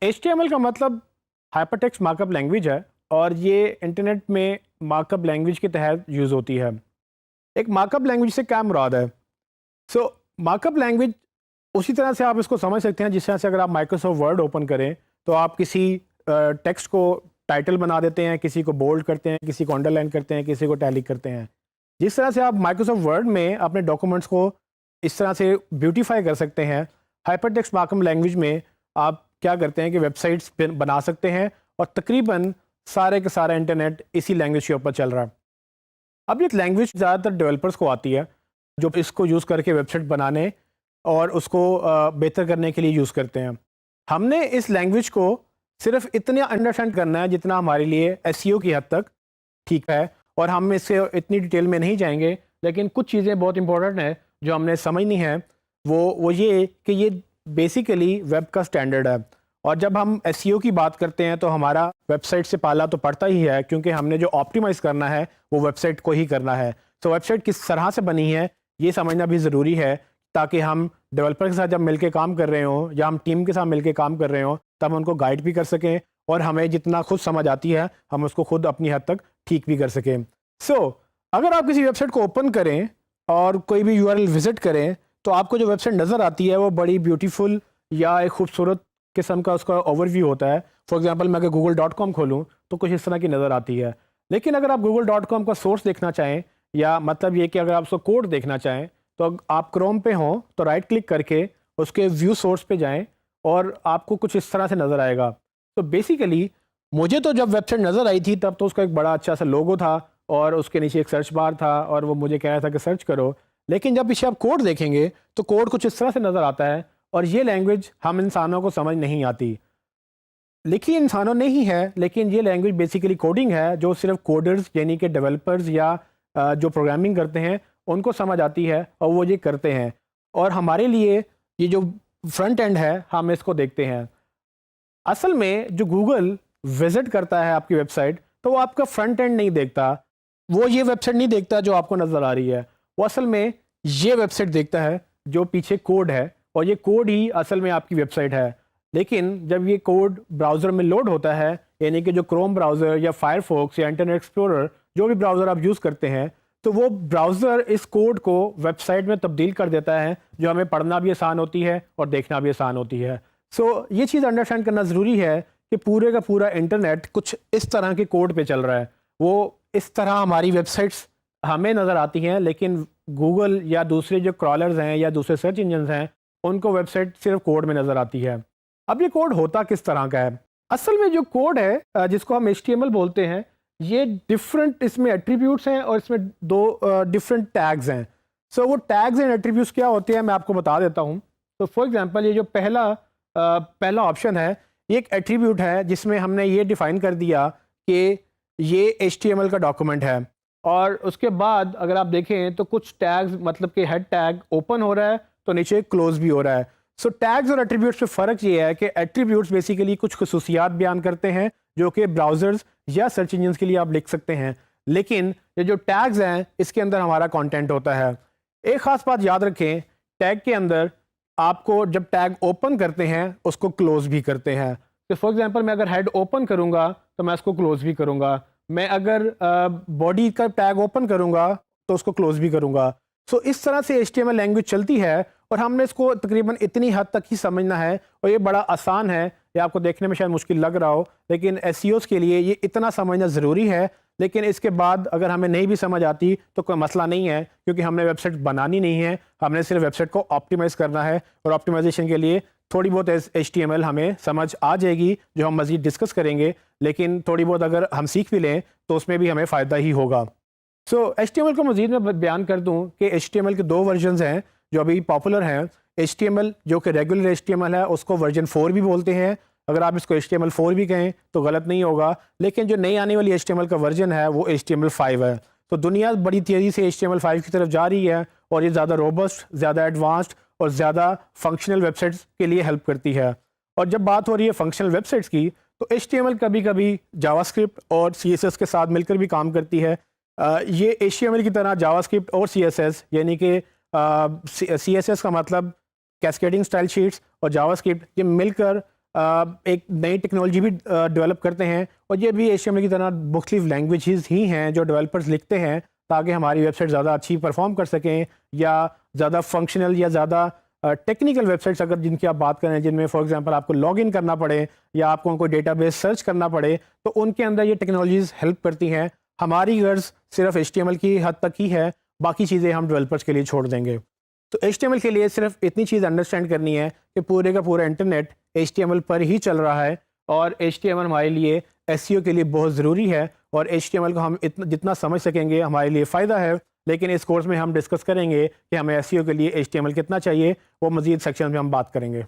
HTML का मतलब hypertext markup language है और ये इंटरनेट में मार्कअप लैंग्वेज के तहत यूज़ होती है। एक मार्कअप लैंग्वेज से क्या मुराद है? मार्कअप लैंग्वेज उसी तरह से आप इसको समझ सकते हैं जिस तरह से अगर आप माइक्रोसॉफ्ट वर्ड ओपन करें तो आप किसी टेक्स्ट को टाइटल बना देते हैं, किसी को बोल्ड करते हैं, किसी को अंडरलाइन करते हैं, किसी को टैलिक करते हैं। जिस तरह से आप माइक्रोसॉफ्ट वर्ड में अपने डॉक्यूमेंट्स को इस तरह से ब्यूटीफाई कर सकते हैं, हाइपरटेक्स्ट मार्कअप लैंग्वेज में आप क्या करते हैं कि वेबसाइट्स बना सकते हैं और तकरीबन सारे का सारा इंटरनेट इसी लैंग्वेज के ऊपर चल रहा है। अब ये लैंग्वेज ज़्यादातर डेवलपर्स को आती है जो इसको यूज़ करके वेबसाइट बनाने और उसको बेहतर करने के लिए यूज़ करते हैं। हमने इस लैंग्वेज को सिर्फ इतना अंडरस्टैंड करना है जितना हमारे लिए एसईओ की हद तक ठीक है, और हम इससे इतनी डिटेल में नहीं जाएंगे, लेकिन कुछ चीज़ें बहुत इंपॉर्टेंट हैं जो हमने समझनी है। वो ये कि ये बेसिकली वेब का स्टैंडर्ड है, और जब हम एसईओ की बात करते हैं तो हमारा वेबसाइट से पाला तो पड़ता ही है, क्योंकि हमने जो ऑप्टिमाइज़ करना है वो वेबसाइट को ही करना है। तो वेबसाइट किस तरह से बनी है ये समझना भी ज़रूरी है, ताकि हम डेवलपर के साथ जब मिलके काम कर रहे हों या हम टीम के साथ मिलके काम कर रहे हों तब हम उनको गाइड भी कर सकें, और हमें जितना खुद समझ आती है हम उसको खुद अपनी हद तक ठीक भी कर सकें। अगर आप किसी वेबसाइट को ओपन करें और कोई भी यूआरएल विजिट करें तो आपको जो वेबसाइट नज़र आती है वो बड़ी ब्यूटीफुल या एक खूबसूरत किस्म का उसका ओवरव्यू होता है। फॉर एग्जांपल मैं अगर google.com खोलूँ तो कुछ इस तरह की नज़र आती है। लेकिन अगर आप google.com का सोर्स देखना चाहें, या मतलब ये कि अगर आप उसको कोड देखना चाहें, तो आप क्रोम पे हों तो राइट क्लिक करके उसके व्यू सोर्स पे जाएं और आपको कुछ इस तरह से नज़र आएगा। तो बेसिकली मुझे तो जब वेबसाइट नज़र आई थी तब तो उसका एक बड़ा अच्छा सा लोगो था और उसके नीचे एक सर्च बार था और वो मुझे कह रहा था कि सर्च करो। लेकिन जब पीछे आप कोड देखेंगे तो कोड कुछ इस तरह से नज़र आता है, और ये लैंग्वेज हम इंसानों को समझ नहीं आती। लिखी इंसानों ने ही है, लेकिन ये लैंग्वेज बेसिकली कोडिंग है जो सिर्फ कोडर्स यानी कि डेवलपर्स या जो प्रोग्रामिंग करते हैं उनको समझ आती है और वो ये करते हैं। और हमारे लिए ये जो फ्रंट एंड है हम इसको देखते हैं। असल में जो गूगल विजिट करता है आपकी वेबसाइट तो वो आपका फ्रंट एंड नहीं देखता, वो ये वेबसाइट नहीं देखता जो आपको नज़र आ रही है। वो असल में ये वेबसाइट देखता है जो पीछे कोड है, और ये कोड ही असल में आपकी वेबसाइट है। लेकिन जब ये कोड ब्राउज़र में लोड होता है, यानी कि जो क्रोम ब्राउज़र या फायरफॉक्स या इंटरनेट एक्सप्लोरर जो भी ब्राउज़र आप यूज़ करते हैं, तो वो ब्राउज़र इस कोड को वेबसाइट में तब्दील कर देता है, जो हमें पढ़ना भी आसान होती है और देखना भी आसान होती है। ये चीज़ अंडरस्टैंड करना ज़रूरी है कि पूरे का पूरा इंटरनेट कुछ इस तरह के कोड पे चल रहा है। वो इस तरह हमारी वेबसाइट्स हमें नज़र आती हैं, लेकिन गूगल या दूसरे जो क्रॉलर्स हैं या दूसरे सर्च इंजन हैं उनको वेबसाइट सिर्फ कोड में नज़र आती है। अब ये कोड होता किस तरह का है? असल में जो कोड है जिसको हम HTML बोलते हैं, ये डिफरेंट इसमें एट्रीब्यूट्स हैं और इसमें दो डिफरेंट टैग्स हैं। वो टैग्स एंड एट्रीब्यूट्स क्या होते हैं मैं आपको बता देता हूँ। तो फॉर एग्जांपल ये जो पहला ऑप्शन है, ये एक एट्रीब्यूट है जिसमें हमने ये डिफ़ाइन कर दिया कि ये HTML का डॉक्यूमेंट है। और उसके बाद अगर आप देखें तो कुछ टैग्स, मतलब कि हेड टैग ओपन हो रहा है तो नीचे क्लोज भी हो रहा है। टैग्स और एट्रीब्यूट्स में फ़र्क ये है कि एट्रीब्यूट्स बेसिकली कुछ खसूसियात बयान करते हैं जो कि ब्राउज़र्स या सर्च इंजन्स के लिए आप लिख सकते हैं, लेकिन ये जो टैग्स हैं इसके अंदर हमारा कंटेंट होता है। एक ख़ास बात याद रखें, टैग के अंदर आपको जब टैग ओपन करते हैं उसको क्लोज भी करते हैं। तो फॉर एग्जांपल मैं अगर हेड ओपन करूंगा तो मैं उसको क्लोज भी करूंगा, मैं अगर बॉडी का टैग ओपन करूंगा तो उसको क्लोज भी करूंगा। इस तरह से HTML लैंग्वेज चलती है और हमने इसको तकरीबन इतनी हद तक ही समझना है, और ये बड़ा आसान है। ये आपको देखने में शायद मुश्किल लग रहा हो, लेकिन SEOs के लिए ये इतना समझना ज़रूरी है। लेकिन इसके बाद अगर हमें नहीं भी समझ आती तो कोई मसला नहीं है, क्योंकि हमने वेबसाइट बनानी नहीं है, हमने सिर्फ वेबसाइट को ऑप्टिमाइज़ करना है, और ऑप्टिमाइजेशन के लिए थोड़ी बहुत HTML हमें समझ आ जाएगी जो हम मज़ीद डिस्कस करेंगे। लेकिन थोड़ी बहुत अगर हम सीख भी लें तो उसमें भी हमें फ़ायदा ही होगा। HTML को मज़ीद मैं बयान कर दूं कि HTML के 2 वर्जन्स हैं जो अभी पॉपुलर हैं। HTML जो कि रेगुलर HTML है उसको वर्जन 4 भी बोलते हैं। अगर आप इसको HTML 4 भी कहें तो गलत नहीं होगा। लेकिन जो नई आने वाली HTML का वर्जन है वो HTML 5 है। तो दुनिया बड़ी तेज़ी से HTML 5 की तरफ जा रही है, और ये ज़्यादा रोबस्ट, ज़्यादा एडवांस्ड और ज़्यादा फंक्शनल वेबसाइट्स के लिए हेल्प करती है। और जब बात हो रही है फंक्शनल वेबसाइट्स की, तो HTML कभी कभी जावास्क्रिप्ट और CSS के साथ मिलकर भी काम करती है। ये HTML की तरह जावास्क्रिप्ट और CSS, यानी कि CSS का मतलब कैस्केडिंग स्टाइल शीट्स, और जावास्क्रिप्ट, ये मिलकर एक नई टेक्नोलॉजी भी डेवलप करते हैं, और ये भी HTML की तरह मुख्तलिफ लैंग्वेजेस ही हैं जो डेवलपर्स लिखते हैं ताकि हमारी वेबसाइट ज़्यादा अच्छी परफॉर्म कर सकें, या ज़्यादा फंक्शनल या ज़्यादा टेक्निकल वेबसाइट्स अगर जिनकी आप बात करें, जिनमें फॉर एग्जांपल आपको लॉगिन करना पड़े या आपको कोई डेटाबेस सर्च करना पड़े, तो उनके अंदर ये टेक्नोलॉजीज़ हेल्प करती हैं। हमारी गर्ज सिर्फ HTML की हद तक ही है, बाकी चीज़ें हम डेवलपर्स के लिए छोड़ देंगे। तो HTML के लिए सिर्फ इतनी चीज़ अंडरस्टैंड करनी है कि पूरे का पूरा इंटरनेट HTML पर ही चल रहा है, और HTML हमारे लिए SEO के लिए बहुत ज़रूरी है, और HTML को हम जितना समझ सकेंगे हमारे लिए फ़ायदा है। लेकिन इस कोर्स में हम डिस्कस करेंगे कि हमें SEO के लिए HTML कितना चाहिए, वो मज़ीद सेक्शन में हम बात करेंगे।